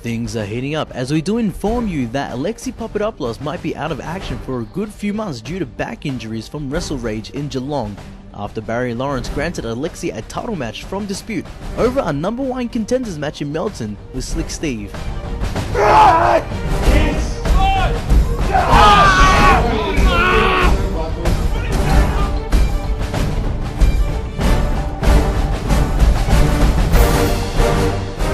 Things are heating up as we do inform you that Alexi Papadopoulos might be out of action for a good few months due to back injuries from Wrestle Rage in Geelong, after Barry Lawrence granted Alexi a title match from dispute over a #1 contenders match in Melton with Slick Steve.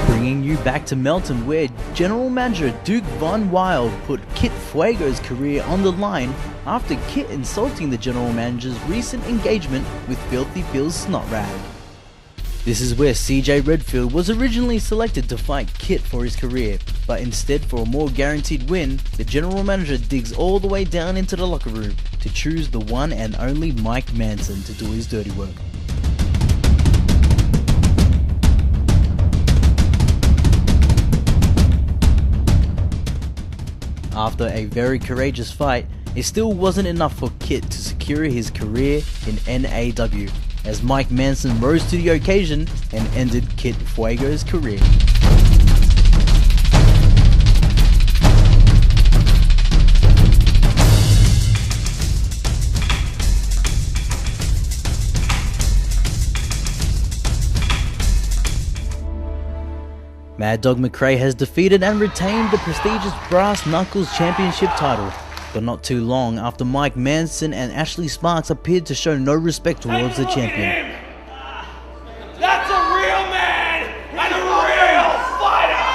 Bringing you back to Melton, where General Manager Duke Von Wild put Kit Fuego's career on the line after Kit insulting the General Manager's recent engagement with Filthy Bill's Snot Rag. This is where CJ Redfield was originally selected to fight Kit for his career, but instead, for a more guaranteed win, the General Manager digs all the way down into the locker room to choose the one and only Mike Manson to do his dirty work. After a very courageous fight, it still wasn't enough for Kit to secure his career in N.A.W, as Mike Manson rose to the occasion and ended Kit Fuego's career. Mad Dog McRae has defeated and retained the prestigious Brass Knuckles Championship title, but not too long after Mike Manson and Ashley Sparks appeared to show no respect towards the champion. That's a real man and a real fighter!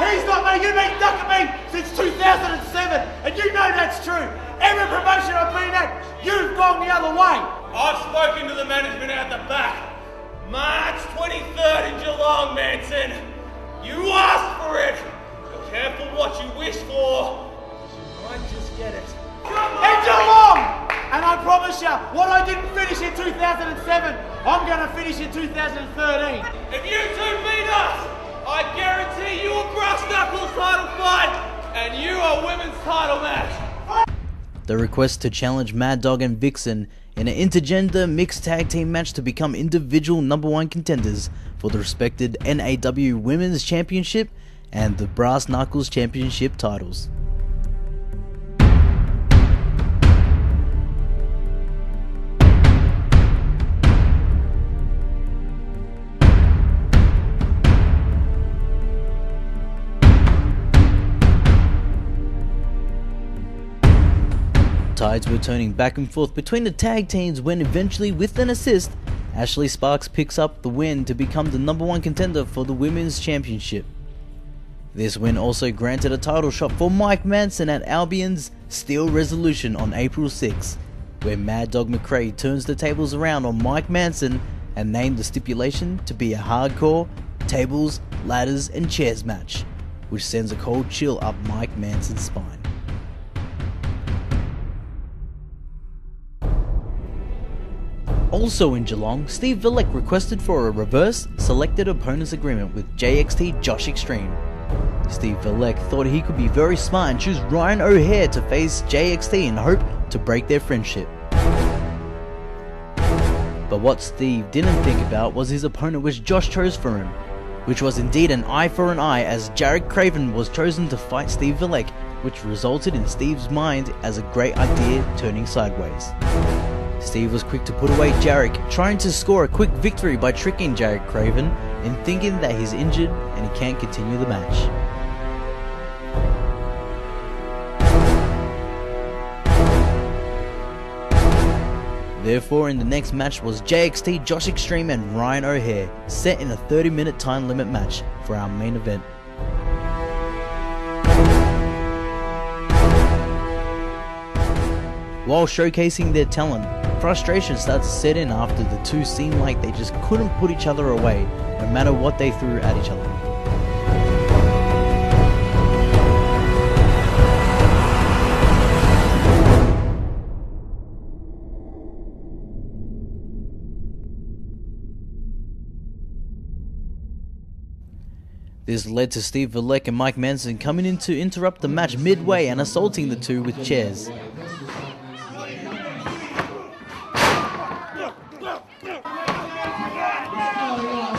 He's not me, you've been ducking me since 2007, and you know that's true. Every promotion I've been at, you've gone the other way. I've spoken to the management out the back. March 23rd in Geelong, Manson. You asked for it! Be careful what you wish for. You might just get it. In Geelong! And I promise you, what I didn't finish in 2007, I'm going to finish in 2013. If you two beat us, I guarantee you a Brass Knuckles title fight and you a women's title match. The request to challenge Mad Dog and Vixen in an intergender mixed tag team match to become individual #1 contenders for the respected N.A.W Women's Championship and the Brass Knuckles Championship titles. Tides were turning back and forth between the tag teams when eventually, with an assist, Ashley Sparks picks up the win to become the #1 contender for the Women's Championship. This win also granted a title shot for Mike Manson at Albion's Steel Resolution on April 6, where Mad Dog McRae turns the tables around on Mike Manson and named the stipulation to be a hardcore tables, ladders and chairs match, which sends a cold chill up Mike Manson's spine. Also in Geelong, Steve Villek requested for a reverse selected opponents agreement with JXT Josh Extreme. Steve Villek thought he could be very smart and choose Ryan O'Hare to face JXT in hope to break their friendship. But what Steve didn't think about was his opponent which Josh chose for him, which was indeed an eye for an eye, as Jared Craven was chosen to fight Steve Villek, which resulted in Steve's mind as a great idea turning sideways. Steve was quick to put away Jarek, trying to score a quick victory by tricking Jared Craven and thinking that he's injured and he can't continue the match. Therefore, in the next match was JXT Josh Extreme and Ryan O'Hare, set in a 30-minute time limit match for our main event. While showcasing their talent, frustration started to set in after the two seemed like they just couldn't put each other away, no matter what they threw at each other. This led to Steve Villek and Mike Manson coming in to interrupt the match midway and assaulting the two with chairs.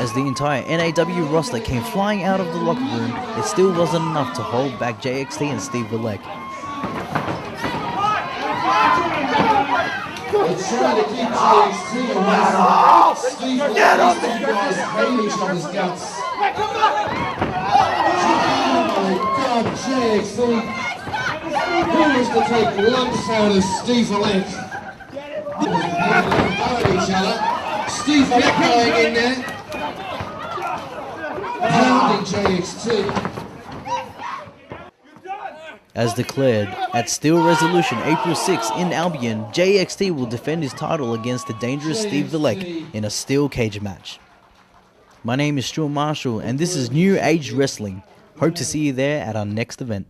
As the entire N.A.W. roster came flying out of the locker room, it still wasn't enough to hold back JXT and Steve Villek. It's trying to keep JXT away. Steve Villek is hanging on his guts. Oh my God, JXT. Who was to take lumps out of Steve Villek? Each other. Steve Villek going in there. Pounding JXT. As declared, at Steel Resolution April 6 in Albion, JXT will defend his title against the dangerous Steve Villek in a steel cage match. My name is Stuart Marshall and this is New Age Wrestling. Hope to see you there at our next event.